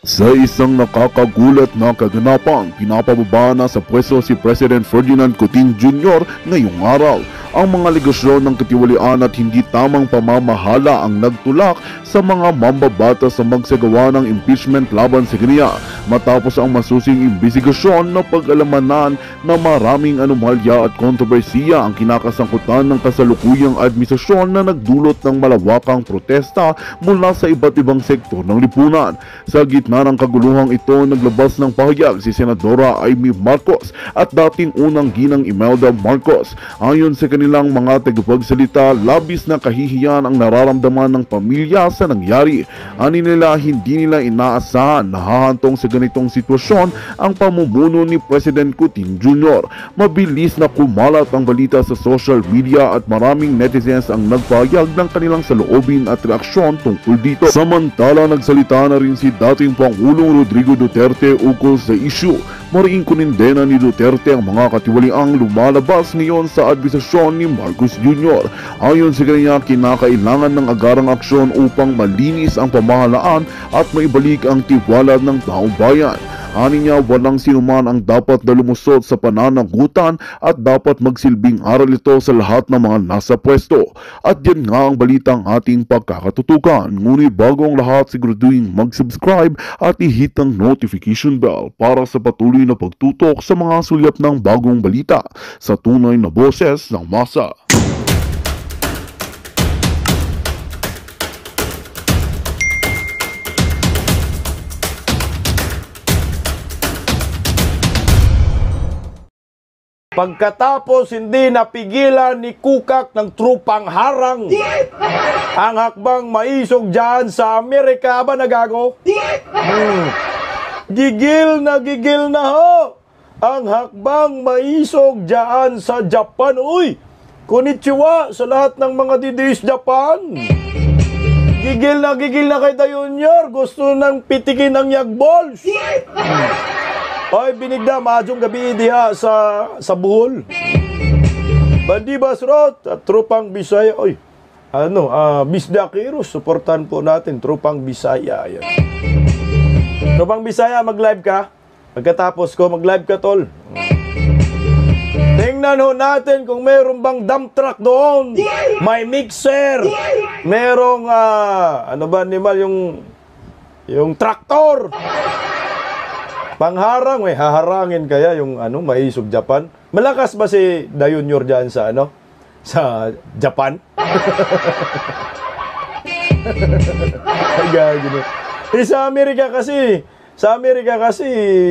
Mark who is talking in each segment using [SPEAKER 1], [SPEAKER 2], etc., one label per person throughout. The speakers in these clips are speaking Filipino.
[SPEAKER 1] Sa isang nakakagulat na kaganapan, pinapababa na sa pwesto si President Ferdinand Cotin Jr. ngayong araw. Ang mga alegasyon ng katiwalian at hindi tamang pamamahala ang nagtulak sa mga mambabatas sa magsagawa ng impeachment laban sa kaniya matapos ang masusing imbestigasyon na pag-alamanan na maraming anomalya at kontrobersiya ang kinakasangkutan ng kasalukuyang administrasyon na nagdulot ng malawakang protesta mula sa iba't ibang sektor ng lipunan. Sa gitna ng kaguluhang ito, naglabas ng pahayag si Senadora Amy Marcos at dating unang ginang Imelda Marcos. Ayon sa kanilang mga tagapagsalita, labis na kahihiyan ang nararamdaman ng pamilya sa nangyari. Ani nila, hindi nila inaasahan na hahantong sa ganitong sitwasyon ang pamumuno ni President Cotin Jr. Mabilis na kumalat ang balita sa social media at maraming netizens ang nagpahayag ng kanilang saloobin at reaksyon tungkol dito. Samantala, nagsalita na rin si dating Pangulong Rodrigo Duterte ukol sa issue. Mariing kunindena ni Duterte ang mga katiwaliang lumalabas ngayon sa administrasyon ni Marcos Jr. Ayon sa kanya, kinakailangan ng agarang aksyon upang malinis ang pamahalaan at maibalik ang tiwala ng taong bayan. Ani niya, walang sinuman ang dapat na lumusot sa pananagutan at dapat magsilbing aral ito sa lahat ng mga nasa pwesto. At yan nga ang balitang ating pagkakatutukan. Ngunit bago ang lahat, siguraduhin mag-subscribe at i-hit ang notification bell para sa patuloy na pagtutok sa mga sulyap ng bagong balita sa tunay na boses ng masa.
[SPEAKER 2] Pagkatapos hindi napigilan ni Kukak ng trupang harang ang hakbang maisog dyan sa Amerika, ba nagago? Gigil na ho ang hakbang maisog dyan sa Japan. Uy, konnichiwa sa lahat ng mga didis Japan. Gigil na kay Dayunyor, gusto nang pitikin ang yagbols. Oy, binigda, madyong gabi diha sa Bohol. Bandi Basrot at Trupang Bisaya. Oy, Bisda Kiros, suportan po natin, Trupang Bisaya. Ayan. Trupang Bisaya, mag-live ka? Pagkatapos ko, mag-live ka, tol. Tingnan ho natin kung mayroon bang dump truck doon. May mixer. Merong, yung traktor. Pangharang, haharangin kaya yung maisog Japan. Malakas ba si Dayunyor dyan sa sa Japan? Sa Amerika kasi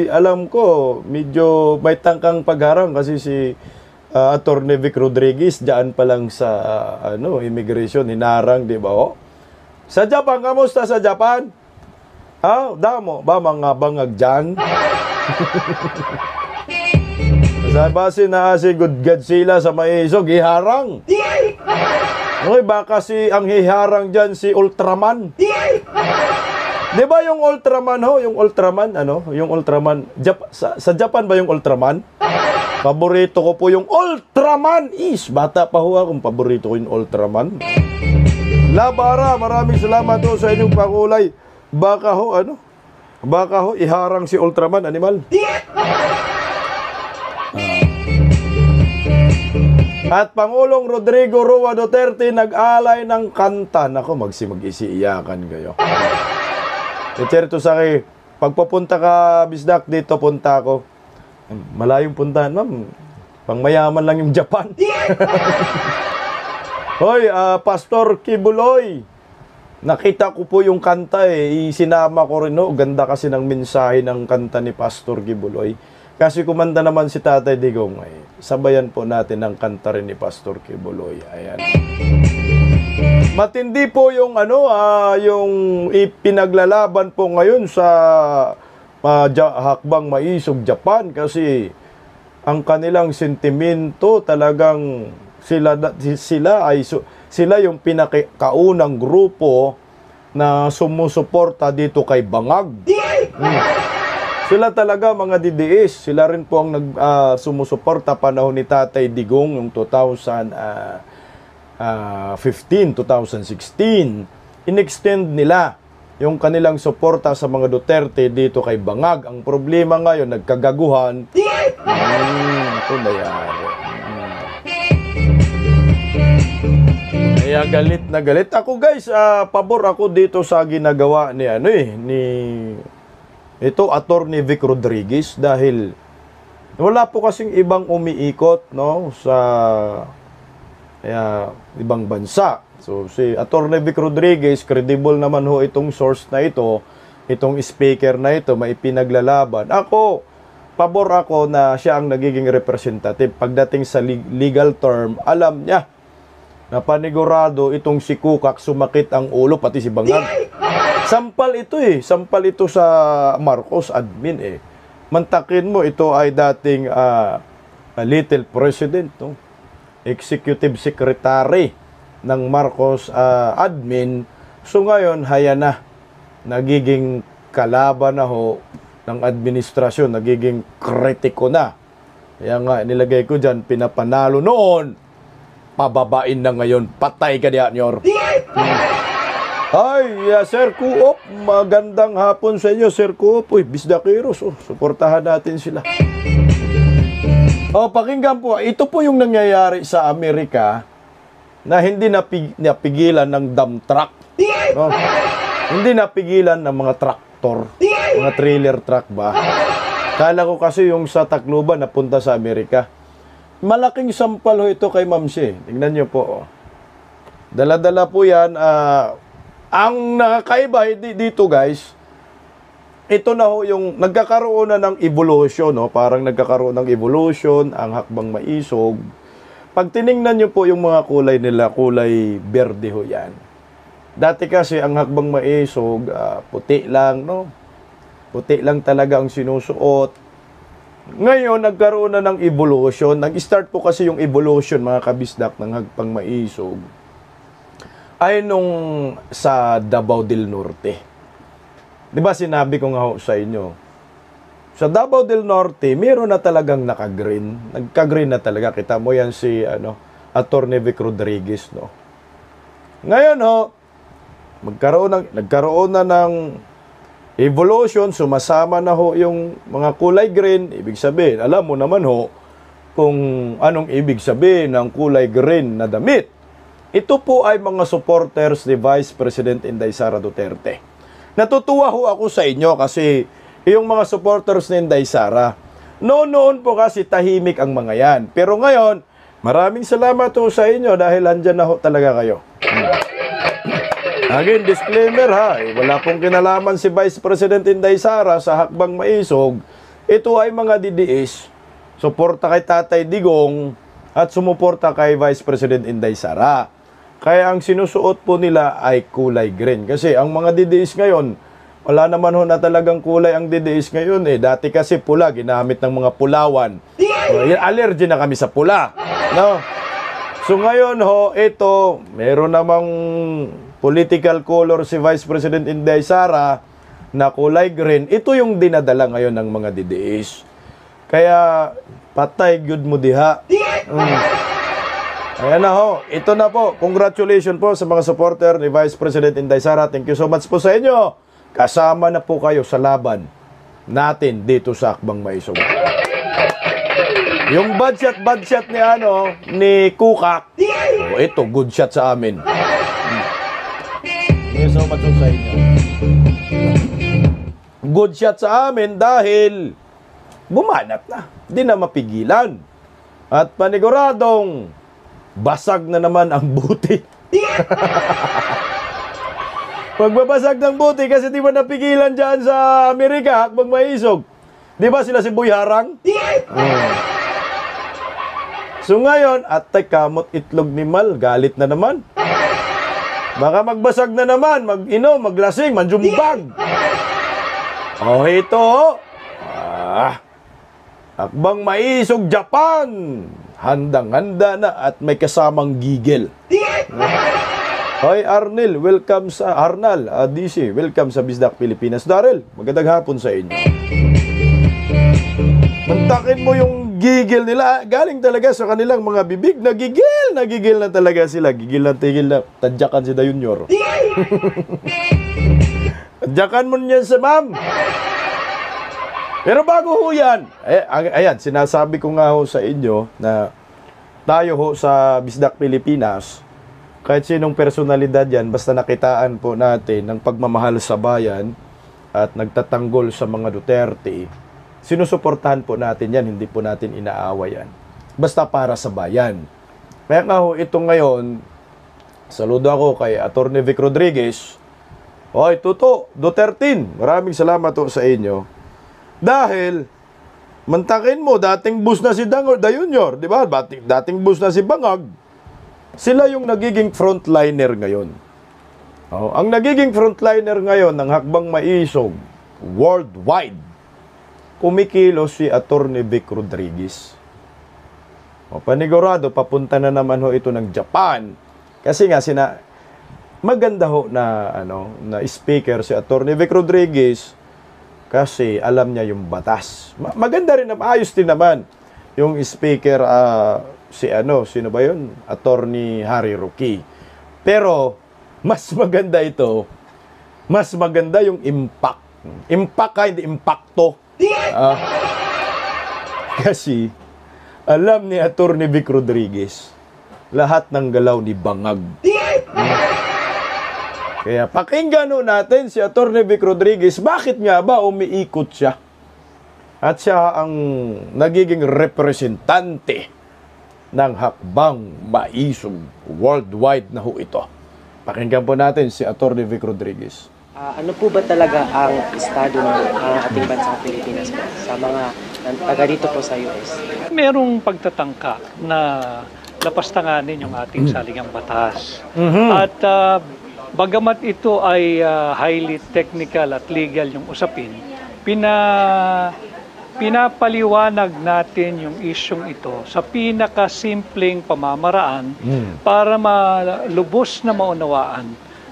[SPEAKER 2] alam ko medyo may tangkang pagharang kasi si Attorney Vic Rodriguez diyan pa lang sa immigration hinarang, di ba? Oh? Sa Japan, kamusta sa Japan? Damo ba mga bangag dyan? Sa base na si Good Godzilla sa maisog, iharang. Okay, baka ang hiharang dyan si Ultraman. Di ba yung Ultraman ho? Yung Ultraman, Yung Ultraman. Sa Japan ba yung Ultraman? Paborito ko po yung Ultraman. Bata pa ho akong paborito ko yung Ultraman. Labara, maraming salamat ho sa inyong pakulay. Baka ho, iharang si Ultraman, animal. At Pangulong Rodrigo Roa Duterte nag-alay ng kanta. Nako, mag-isiiyakan kayo. Ito sa akin, pagpapunta ka, Bisdak, dito punta ako. Malayong puntahan, ma'am. Pangmayaman lang yung Japan. Hoy, Pastor Kibuloy. Nakita ko po yung kanta Isinama ko rin Ganda kasi ng mensahe ng kanta ni Pastor Kibuloy. Kasi kumanta naman si Tatay Digong sabayan po natin ang kanta rin ni Pastor Kibuloy. Ayan. Matindi po yung yung ipinaglalaban po ngayon sa hakbang maisog Japan kasi ang kanilang sentimento talagang sila yung pinakaunang grupo na sumusuporta dito kay Bangag. Sila talaga mga DDS. Sila rin po ang sumusuporta panahon ni Tatay Digong yung 2015, 2016. In-extend nila yung kanilang suporta sa mga Duterte dito kay Bangag. Ang problema ngayon, nagkagaguhan. Ito nangyari. Kaya galit na galit. Ako guys, pabor ako dito sa ginagawa ni ito, Attorney Vic Rodriguez, dahil wala po kasing ibang umiikot, no, sa ibang bansa. So si Attorney Vic Rodriguez, credible naman ho itong source na ito, itong speaker na ito, may pinaglalaban. Ako, pabor ako na siya ang nagiging representative. Pagdating sa legal term, alam niya na panigurado itong si Kukak sumakit ang ulo, pati si Bangag. Sampal ito sampal ito sa Marcos admin Mantakin mo, ito ay dating little president, no? Executive secretary ng Marcos admin. So ngayon, haya na. Nagiging kalaban na ho ng administrasyon, nagiging kritiko na. Kaya nga, nilagay ko dyan, pinapanalo noon, pababain na ngayon, patay ka diyan, Nyor. Ay, Sir Kuop, magandang hapon sa inyo, Sir Kuop. Uy, Bisdakiros, suportahan natin sila. Pakinggan po, ito po yung nangyayari sa Amerika na hindi napigilan ng dump truck. No? Hindi napigilan ng mga traktor, mga trailer truck ba? Kala ko kasi yung sa Tacloban napunta sa Amerika. Malaking sampal ho ito kay Mamsi. Tingnan nyo po. Dala-dala po yan. Ang nakakaiba dito guys, ito na ho yung nagkakaroon na ng evolution, no? Parang nagkakaroon ng evolution ang hakbang maisog. Pag tiningnan nyo po yung mga kulay nila, kulay berde ho yan. Dati kasi ang hakbang maisog, puti lang, no? Puti lang talaga ang sinusuot. Ngayon, nagkaroon na ng evolution. Nag-start po kasi yung evolution, mga kabisdak, ng hakbang maisog ay nung sa Davao del Norte. Di ba sinabi ko nga ho sa inyo, sa Davao del Norte, meron na talagang naka-green. Nagka-green na talaga. Kita mo yan si Attorney Vic Rodriguez, no? Ngayon ho, nagkaroon na ng evolution, sumasama na ho yung mga kulay green. Ibig sabihin, alam mo naman ho kung anong ibig sabihin ng kulay green na damit. Ito po ay mga supporters ni Vice President Inday Sara Duterte. Natutuwa ho ako sa inyo kasi yung mga supporters ni Inday Sara, noon po kasi tahimik ang mga yan. Pero ngayon, maraming salamat ho sa inyo dahil andyan na ho talaga kayo. Again, disclaimer ha, wala pong kinalaman si Vice President Inday Sara sa hakbang maisog. Ito ay mga DDS, suporta kay Tatay Digong at sumuporta kay Vice President Inday Sara. Kaya ang sinusuot po nila ay kulay green. Kasi ang mga DDS ngayon, wala naman ho na talagang kulay ang DDS ngayon Dati kasi pula, ginamit ng mga pulawan. Allergy na kami sa pula. No? So ngayon ho, ito, meron namang political color si Vice President Inday Sara na kulay green. Ito yung dinadala ngayon ng mga DDS. Kaya, patay good mo diha. Ayan na ho. Ito na po. Congratulations po sa mga supporter ni Vice President Inday Sara. Thank you so much po sa inyo. Kasama na po kayo sa laban natin dito sa Hakbang Maisog. Yung bad shot ni Kukak. Ito, good shot sa amin. Thank you so much po sa inyo. Good shot sa amin dahil bumanat na. Hindi na mapigilan. At paniguradong basag na naman ang buti. Magbabasag ng buti kasi di ba napigilan dyan sa Amerika, hakbang maisog. Di ba sila si Boy Harang? So ngayon, atay kamot itlog ni Mal, galit na naman. Baka magbasag na naman, mag-inom, maglasing, manjumbag. Ito. Hakbang maisog Japan. Handang-handa na at may kasamang gigil. Hoy Arnel, welcome sa Arnal, DC, welcome sa Bisdak Pilipinas. Darrell, magandang hapon sa inyo. Mantakin mo yung gigil nila, galing talaga sa kanilang mga bibig. Nagigil na talaga sila. Gigil na tigil na, tadyakan si Dayunyor. Adyakan mo niyan sa ma'am. Pero bago ho yan, ayan, sinasabi ko nga ho sa inyo na tayo ho sa Bisdak Pilipinas, kahit sinong personalidad yan, basta nakitaan po natin ng pagmamahal sa bayan at nagtatanggol sa mga Duterte, sinusuportahan po natin yan, hindi po natin inaaway yan. Basta para sa bayan. Kaya nga ho, ito ngayon, saludo ako kay Atty. Vic Rodriguez. Oy, Tuto, Duterte, maraming salamat ho sa inyo. Dahil, mantakin mo, dating bus na si Junior, di ba? Dating bus na si Bangag, sila yung nagiging frontliner ngayon. Oh, ang nagiging frontliner ngayon ng Hakbang Maisog worldwide, kumikilos si Atty. Vic Rodriguez. O, panigurado, papunta na naman ho ito ng Japan. Kasi nga, maganda ho na, na speaker si Atty. Vic Rodriguez kasi alam niya yung batas. Maganda rin, ayos din naman yung speaker, sino ba yun? Attorney Harry Roque. Pero, mas maganda ito, mas maganda yung impact. Impact ka, hindi impacto. Kasi, alam ni Atty. Vic Rodriguez, lahat ng galaw ni Bangag. Kaya pakinggan natin si Atty. Vic Rodriguez, bakit nga ba umiikot siya? At siya ang nagiging representante ng Hakbang Maisog worldwide na ho ito. Pakinggan po natin si Atty. Vic Rodriguez.
[SPEAKER 3] Ano po ba talaga ang estado ng ating bansang Pilipinas po sa mga taga dito po sa US?
[SPEAKER 4] Merong pagtatangka na lapastanganin yung ating saligang batas. At bagamat ito ay highly technical at legal yung usapin, pinapaliwanag natin yung isyong ito sa pinakasimpleng pamamaraan para malubos na maunawaan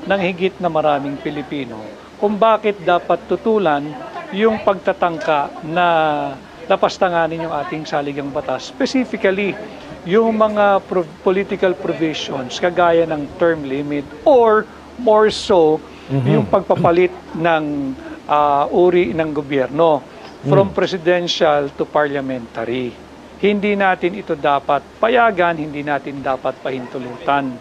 [SPEAKER 4] ng higit na maraming Pilipino kung bakit dapat tutulan yung pagtatangka na lapastanganin yung ating saligang batas. Specifically, yung mga political provisions kagaya ng term limit or more so, yung pagpapalit ng uri ng gobyerno from presidential to parliamentary. Hindi natin ito dapat payagan, hindi natin dapat pahintulutan.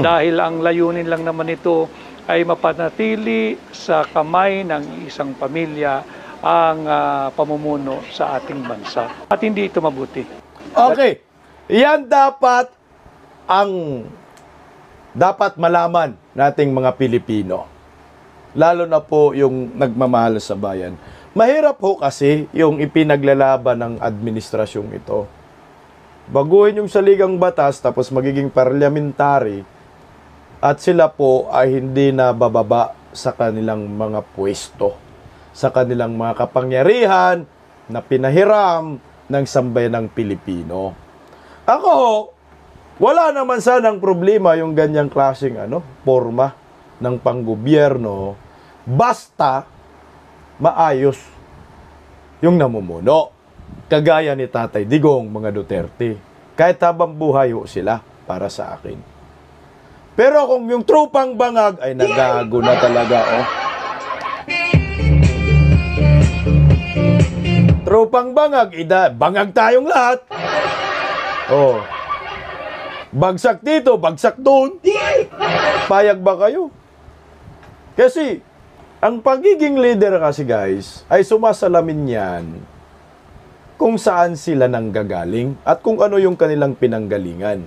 [SPEAKER 4] Dahil ang layunin lang naman ito ay mapanatili sa kamay ng isang pamilya ang pamumuno sa ating bansa. At hindi ito mabuti.
[SPEAKER 2] Okay. Yan dapat malaman nating mga Pilipino. Lalo na po yung nagmamahal sa bayan. Mahirap po kasi yung ipinaglalaban ng administrasyong ito. Baguhin yung saligang batas tapos magiging parliamentary at sila po ay hindi na bababa sa kanilang mga pwesto, sa kanilang mga kapangyarihan na pinahiram ng sambayanang Pilipino. Ako, wala naman sanang problema yung ganyang klaseng forma ng panggobyerno basta maayos yung namumuno. Kagaya ni Tatay Digong, mga Duterte. Kahit habang buhay ho sila para sa akin. Pero kung yung trupang Bangag ay nagago na talaga, Trupang Bangag, bangag tayong lahat. Bagsak dito, bagsak doon. Payag ba kayo? Kasi, ang pagiging leader kasi guys, ay sumasalamin yan kung saan sila nanggagaling at kung ano yung kanilang pinanggalingan.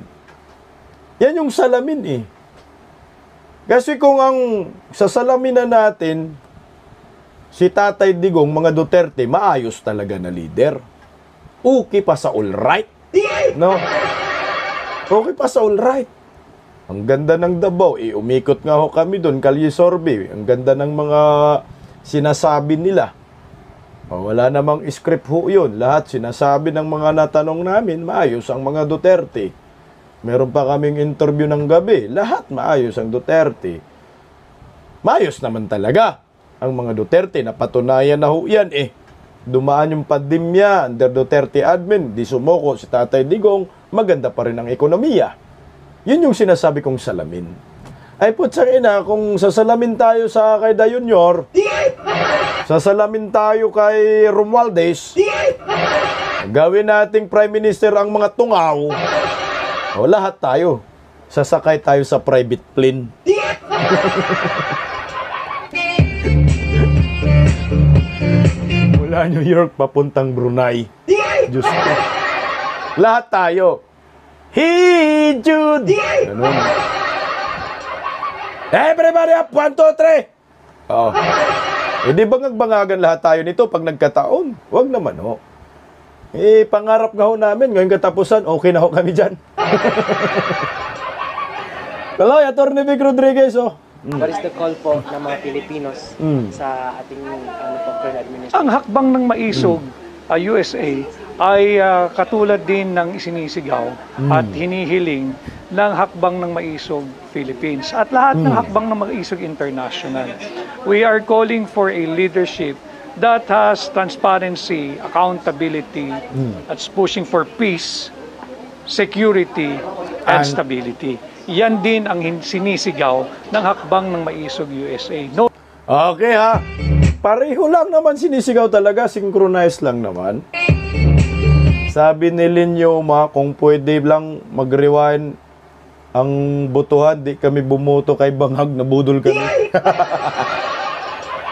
[SPEAKER 2] Yan yung salamin eh. Kasi kung ang sasalamin na natin, si Tatay Digong, mga Duterte, maayos talaga na leader. Okay pa sa all right. No? Okay pa sa all right. Ang ganda ng Davao, umikot nga ho kami doon, Kalye Sorbe. Ang ganda ng mga sinasabi nila. Wala namang script ho yun. Lahat sinasabi ng mga natanong namin, maayos ang mga Duterte. Meron pa kaming interview ng gabi, lahat maayos ang Duterte. Maayos naman talaga ang mga Duterte, napatunayan na ho yan Dumaan yung pandemya under Duterte admin, di sumuko si Tatay Digong, maganda pa rin ang ekonomiya. Yun yung sinasabi kong salamin. Ay putsang ina, kung sasalamin tayo sa kay Da Junior, sasalamin tayo kay Romualdez, gawin nating Prime Minister ang mga tungaw, o lahat tayo, sasakay tayo sa private plane. Mula New York papuntang Brunei. Diyos ko. Lahat tayo. Hey, Jude! Ganun. Everybody up! 1, 2, 3! Oh. Eh di bangag-bangagan lahat tayo nito pag nagkataon? Huwag naman ho. Eh, pangarap nga ho namin. Ngayong katapusan, okay na ho kami dyan. Hello, Atty. Vic Rodriguez, oh.
[SPEAKER 3] What is the call po ng mga Pilipinos sa ating current administration?
[SPEAKER 4] Ang hakbang ng maisog, USA, ay katulad din ng isinisigaw at hinihiling ng hakbang ng maisog Philippines at lahat ng hakbang ng maisog international. We are calling for a leadership that has transparency, accountability, that's pushing for peace, security, and stability. Yan din ang sinisigaw ng hakbang ng maisog USA. No.
[SPEAKER 2] Okay ha. Pareho lang naman sinisigaw talaga, synchronized lang naman. Sabi ni Linyo kung pwede lang mag-rewind ang botohan, di kami bumoto kay Banghag, nabudol kami.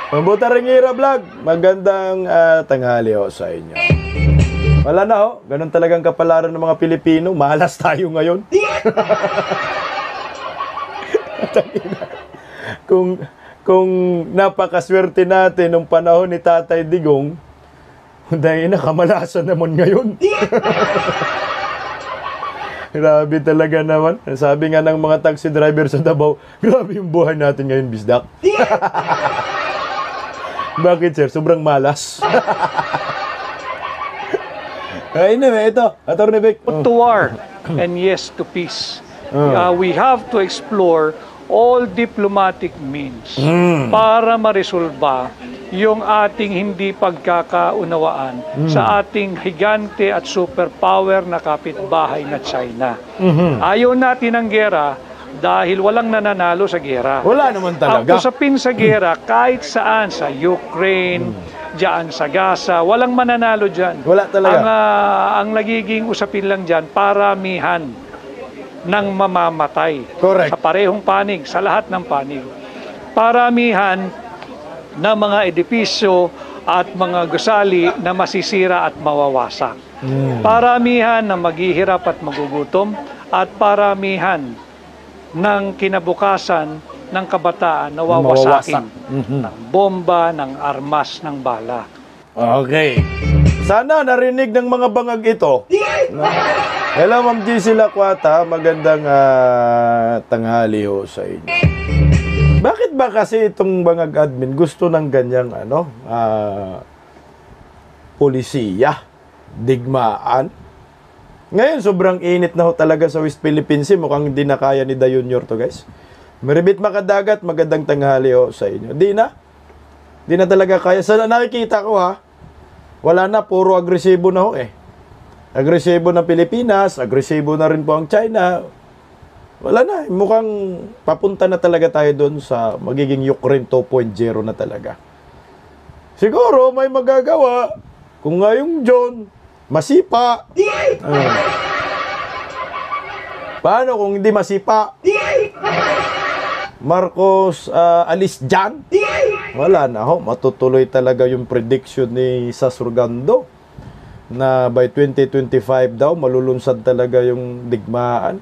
[SPEAKER 2] Mabuta rin Ira Vlog, magandang tanghali ho sa inyo. Wala na ho, ganun talagang kapalaran ng mga Pilipino, malas tayo ngayon. Kung napakaswerte natin nung panahon ni Tatay Digong, dahil nakamalasan naman ngayon. Grabe talaga naman. Sabi nga ng mga taxi driver sa Davao, grabe yung buhay natin ngayon, bisdak. Bakit, sir? Sobrang malas. Ay, ito. Atty. Vic.
[SPEAKER 4] To war and yes to peace. We have to explore all diplomatic means para maresolba yung ating hindi pagkakaunawaan sa ating higante at superpower na kapitbahay na China. Ayaw natin ng gera dahil walang nananalo sa gera.
[SPEAKER 2] Wala naman talaga.
[SPEAKER 4] Ang usapin sa gera kahit saan, sa Ukraine, diyan sa Gaza, walang mananalo dyan.
[SPEAKER 2] Wala talaga.
[SPEAKER 4] Ang nagiging usapin lang dyan, paramihan ng mamamatay.
[SPEAKER 2] Correct.
[SPEAKER 4] Sa parehong panig, sa lahat ng panig. Paramihan ng mga edipisyo at mga gusali na masisira at mawawasak. Paramihan na maghihirap at magugutom at paramihan ng kinabukasan ng kabataan na wawasakin ng bomba, ng armas, ng bala.
[SPEAKER 2] Okay. Sana narinig ng mga bangag ito. Hello, Ma'am GC Lakwata. Magandang tanghali ho sa inyo. Bakit ba kasi itong bangag admin gusto ng ganyang polisiya, digmaan? Ngayon, sobrang init na ho talaga sa West Philippines. Mukhang hindi na kaya ni Da Junior to, guys. Maribit Makadagat, magandang tanghali ho sa inyo. Di na talaga kaya. Sa nakikita ko ha, wala na, puro agresibo na ho eh. Agresibo na Pilipinas, agresibo na rin po ang China. Wala na, mukhang papunta na talaga tayo doon sa magiging Ukraine 2.0 na talaga. Siguro may magagawa kung ngayong John masipa. Paano kung hindi masipa? Marcos alis dyan? Wala na ho, matutuloy talaga yung prediction ni Sasurgando na by 2025 daw malulunsad talaga yung digmaan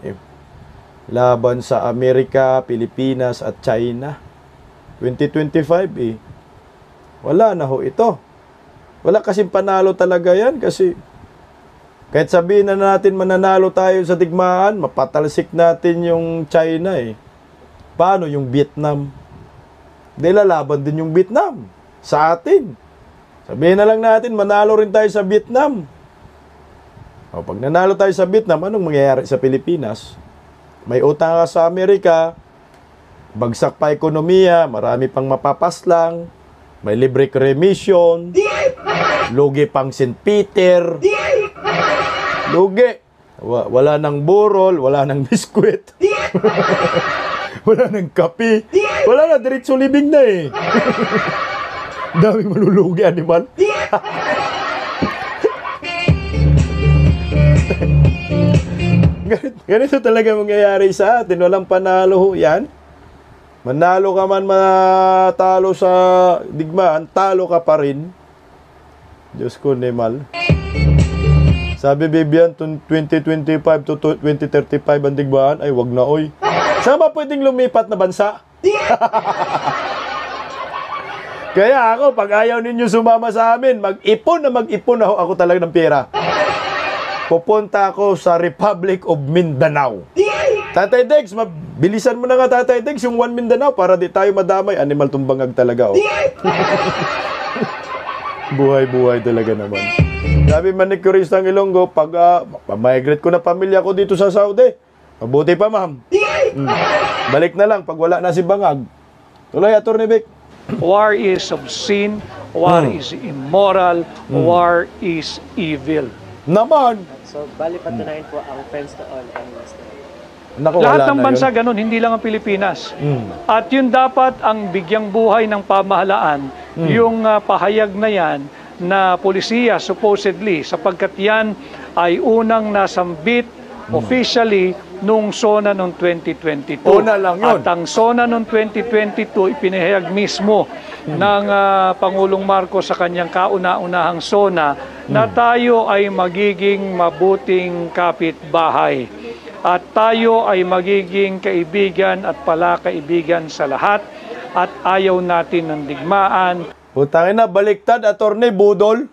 [SPEAKER 2] laban sa Amerika, Pilipinas at China. 2025 wala na ho ito. Wala kasing panalo talaga yan kasi kahit sabihin na natin mananalo tayo sa digmaan, mapatalsik natin yung China eh. Paano yung Vietnam? Di lalaban din yung Vietnam sa atin. Sabihin na lang natin, manalo rin tayo sa Vietnam. O, pag nanalo tayo sa Vietnam, anong mangyayari sa Pilipinas? May utang ka sa Amerika, bagsak pa ekonomiya, marami pang mapapaslang, may libre remission, lugi pang St. Peter, lugi. Wala nang burol, wala nang biskwit. Wala nang kape. Wala na, diretso libing na eh. Daming malulugi, animal. Ganito talaga mangyayari sa atin. Walang panalo ho yan. Manalo ka man matalo sa digmaan, talo ka pa rin. Diyos ko, Nemal. Sabi Bibian, 2025 to 2035 ang digmaan, ay wag na oy. Saan ba pwedeng lumipat na bansa? Kaya ako, pag ayaw ninyo sumama sa amin, mag-ipon na ako talaga ng pera. Pupunta ako sa Republic of Mindanao. Tatay Dex, bilisan mo na nga Tatay Dex yung 1 Mindanao para di tayo madamay. Animal tumbangag talaga, oh. Buhay-buhay talaga naman. Sabi manicurista ng Ilonggo, pag migrate ko na pamilya ko dito sa Saudi, mabuti pa ma'am. Balik na lang pag wala na si Bangag. Tuloy, Atty. Vic.
[SPEAKER 4] War is obscene, war is immoral, war is evil.
[SPEAKER 2] Naman.
[SPEAKER 3] So, bali patunayan po ang friends to all enemies to all.
[SPEAKER 2] Naku,
[SPEAKER 4] Lahat
[SPEAKER 2] wala
[SPEAKER 4] ng
[SPEAKER 2] na
[SPEAKER 4] bansa
[SPEAKER 2] yun.
[SPEAKER 4] ganun, hindi lang ang Pilipinas. At yun dapat ang bigyang buhay ng pamahalaan, yung pahayag na yan na polisiya supposedly, sapagkat yan ay unang nasambit officially nung SONA noong 2022.
[SPEAKER 2] Una lang yun.
[SPEAKER 4] At ang SONA noong 2022 ipinahayag mismo ng Pangulong Marcos sa kanyang kauna-unahang SONA na tayo ay magiging mabuting kapitbahay. At tayo ay magiging kaibigan at palakaibigan sa lahat at ayaw natin ng digmaan.
[SPEAKER 2] Putangin na, baliktad, Atty. Budol.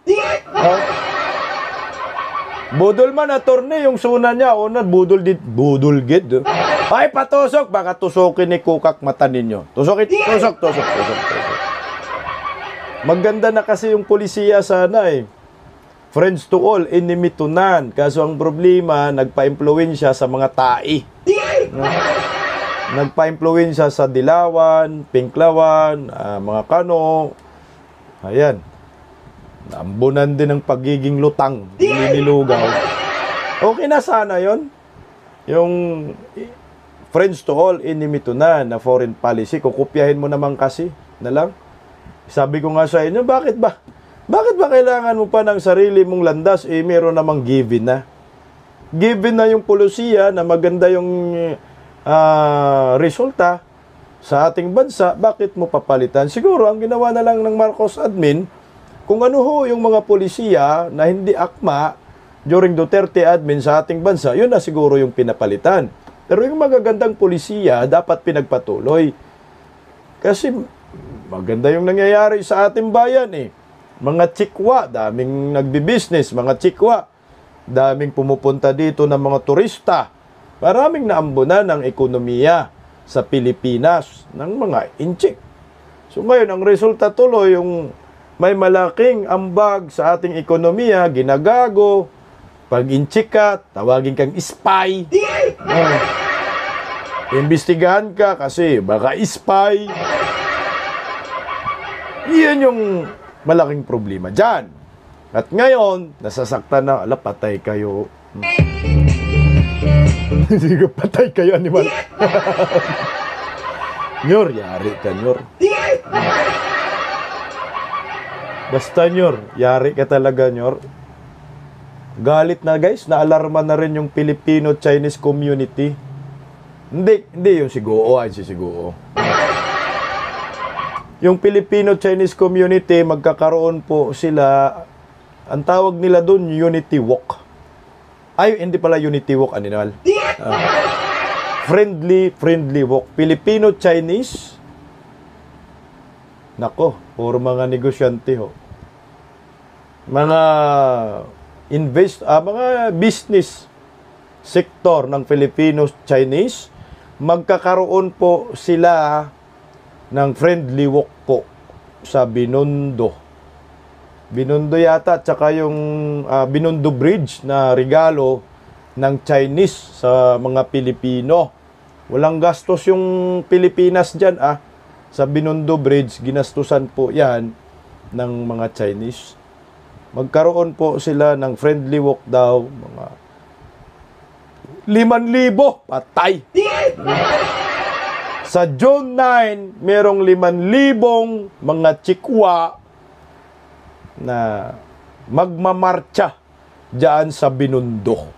[SPEAKER 2] Budol man, Atty. Yung suna niya, una, budol gid. Ay, patusok, baka tusokin ni Kukak mata ninyo. Tusok. Maganda na kasi yung polisiya sana eh. Friends to all, enemy to none. Kaso ang problema, nagpa-impluwensya sa mga tai. Nagpa-impluwensya sa Dilawan, Pinklawan, mga Kano. Ayan. Naambunan din ng pagiging lutang, nililugaw. Okay na sana yon. Yung friends to all, enemy to none na foreign policy, kukupyahin mo naman kasi na lang. Sabi ko nga sa inyo, bakit ba? Bakit ba kailangan mo pa ng sarili mong landas? Eh, meron namang given na. Given na yung polisiya na maganda yung resulta sa ating bansa, bakit mo papalitan? Siguro, ang ginawa na lang ng Marcos admin, kung ano ho yung mga polisiya na hindi akma during Duterte admin sa ating bansa, yun na siguro yung pinapalitan. Pero yung magagandang polisiya, dapat pinagpatuloy. Kasi maganda yung nangyayari sa ating bayan eh. Mga tsikwa, daming nagbi-business, mga tsikwa, daming pumupunta dito ng mga turista. Maraming naambunan ng ekonomiya sa Pilipinas ng mga inchik. So ngayon, ang resulta tuloy, yung may malaking ambag sa ating ekonomiya, ginagago, pag inchik ka, tawagin kang spy. Imbestigahan ka kasi baka spy. Iyan yung malaking problema dyan. At ngayon, nasasaktan na, ala, patay kayo. Hindi ko patay kayo, animal. Nyor, yari ka, Nyor. Basta, Nyor, yari ka talaga, Nyor. Galit na, guys. Naalarma na rin yung Filipino-Chinese community. Hindi yung Sigoo, ay si Sigoo. Yung Filipino-Chinese community, magkakaroon po sila, ang tawag nila doon, Unity Walk. Ay, hindi pala Unity Walk, animal. Friendly Walk. Filipino-Chinese. Nako, puro mga negosyante ho. Mga mga business sector ng Filipino-Chinese, magkakaroon po sila ng friendly walk po sa Binondo. Binondo yata, at saka yung Binondo Bridge na regalo ng Chinese sa mga Pilipino. Walang gastos yung Pilipinas dyan, Sa Binondo Bridge, ginastusan po yan ng mga Chinese. Magkaroon po sila ng friendly walk daw, mga 5,000 patay. Sa June 9, merong 5,000 mga Chikwa na magmamarcha diyan sa Binondo.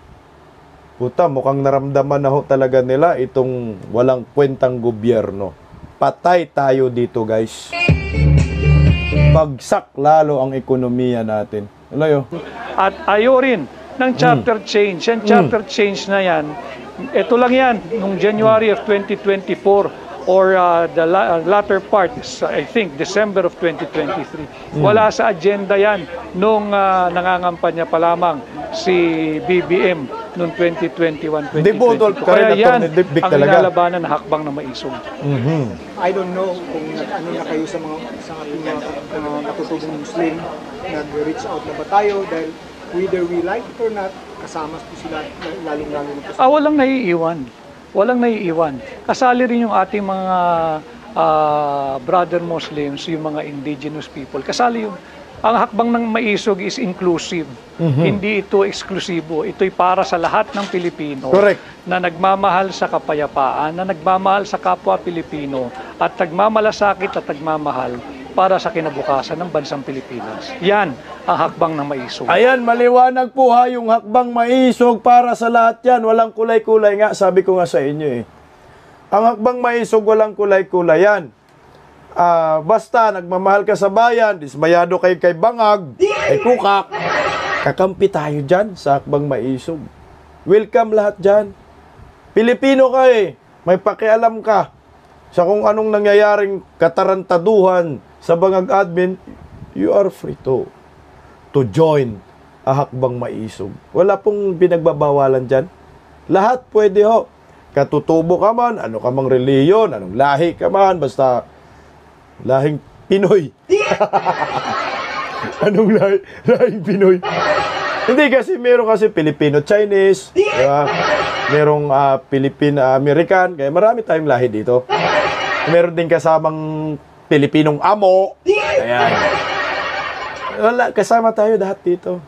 [SPEAKER 2] Puta, mukhang naramdaman na ho talaga nila itong walang kwentang gobyerno. Patay tayo dito, guys. Bagsak lalo ang ekonomiya natin. Ano yun?
[SPEAKER 4] At ayaw rin ng charter change. Yan charter change na yan, ito lang yan, nung January of 2024 or the latter part, I think, December of 2023. Wala sa agenda yan nung nangangampanya pa lamang si BBM noong 2021-2022. Kaya yan ang nilalabanan na hakbang na maisog.
[SPEAKER 5] I don't know kung ano na kayo sa ating mga katutubong Muslim, nag-reach out na ba tayo dahil whether we like it or not, kasama po sila lalong-lalo na po.
[SPEAKER 4] Walang naiiwan. Walang naiiwan. Kasali rin yung ating mga brother Muslims, yung mga indigenous people. Kasali yung ang hakbang ng maisog is inclusive. Hindi ito eksklusibo. Ito'y para sa lahat ng Pilipino.
[SPEAKER 2] Correct.
[SPEAKER 4] Na nagmamahal sa kapayapaan, na nagmamahal sa kapwa Pilipino, at nagmamalasakit at nagmamahal para sa kinabukasan ng bansang Pilipinas. Yan ang hakbang ng maisog.
[SPEAKER 2] Ayan, maliwanag po ha, yung hakbang maisog para sa lahat yan. Walang kulay-kulay nga, sabi ko nga sa inyo eh. Ang hakbang maisog, walang kulay-kulay yan. Basta nagmamahal ka sa bayan, dismayado kayo kay bangag, kay kukak, kakampi tayo dyan sa hakbang maisog. Welcome lahat dyan. Pilipino ka eh, may pakialam ka sa kung anong nangyayaring katarantaduhan sa bangag admin, you are free to join a hakbang maisog. Wala pong pinagbabawalan dyan. Lahat pwede ho. Katutubo ka man, ano ka mang reliyon, anong lahi ka man, basta lahing Pinoy. Anong lahing Pinoy? Hindi kasi meron kasi Filipino-Chinese, diba? Merong Filipino-American, kaya marami tayong lahi dito. Meron din kasamang Pilipinong amo. Ayan. Wala, kasama tayo lahat dito.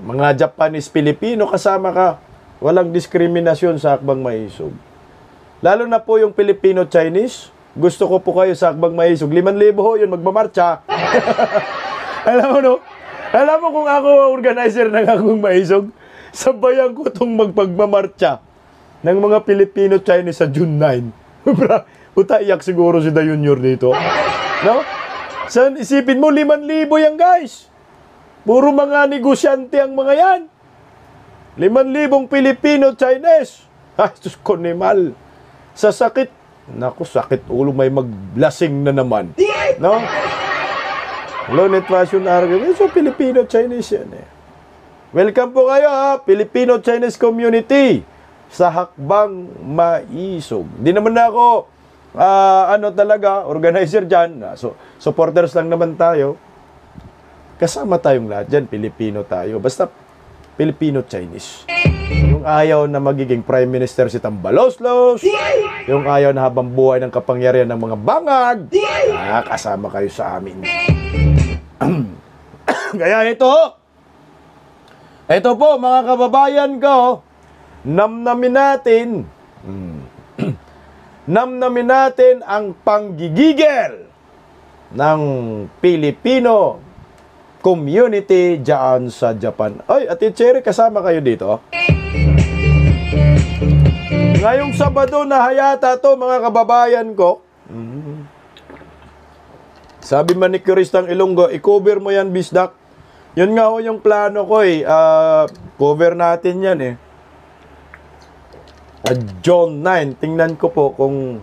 [SPEAKER 2] Mga Japanese-Pilipino, kasama ka. Walang diskriminasyon sa hakbang maisog. Lalo na po yung Filipino-Chinese, gusto ko po kayo sa hakbang maisog. 5,000 ho yun, magmamarcha. Alam mo no? Alam mo kung ako organizer ng hakbang maisog, sabayan ko itong magpagmamarcha ng mga Filipino-Chinese sa June 9. Utaiyak siguro si Da Junior dito. No? San isipin mo, 5,000 yan guys. Puro mga negosyante ang mga yan. 5,000 Filipino-Chinese. Ay, Diyos ko ni Mal. Sa sakit. Naku, sakit ulo, may maglasing na naman. No? Low net fashion argument. So, Filipino-Chinese yan eh. Welcome po kayo ha, Filipino-Chinese community sa hakbang maisog. Di naman na ako, talaga, organizer dyan. So, supporters lang naman tayo. Kasama tayong lahat dyan, Pilipino tayo. Basta, Filipino-Chinese. Yung ayaw na magiging Prime Minister si Tambaloslos, yung ayaw na habang buhay ng kapangyarihan ng mga bangag, kasama kayo sa amin. Kaya ito po mga kababayan ko, namnamin natin ang panggigigil ng Pilipino community dyan sa Japan. Ay, Ate Cherry, kasama kayo dito? Ngayong Sabado na hayata to mga kababayan ko. Sabi man ni Kiristang Ilonggo, i-cover mo yan, Bisdak. Yun nga ho yung plano ko eh. Cover natin yan eh. June 9, tingnan ko po kung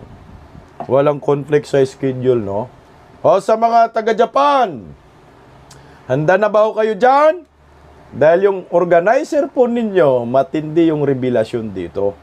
[SPEAKER 2] walang conflict sa schedule, no? O sa mga taga-Japan, handa na ba ho kayo dyan? Dahil yung organizer po ninyo, matindi yung revelasyon dito.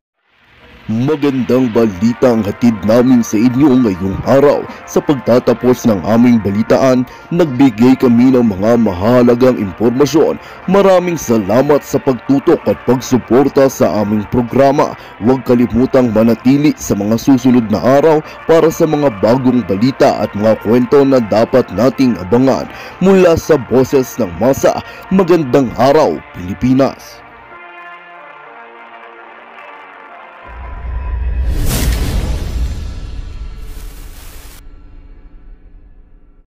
[SPEAKER 1] Magandang balita ang hatid namin sa inyo ngayong araw. Sa pagtatapos ng aming balitaan, nagbigay kami ng mga mahalagang impormasyon. Maraming salamat sa pagtutok at pagsuporta sa aming programa. Huwag kalimutang manatili sa mga susunod na araw para sa mga bagong balita at mga kwento na dapat nating abangan. Mula sa Boses ng Masa, magandang araw, Pilipinas!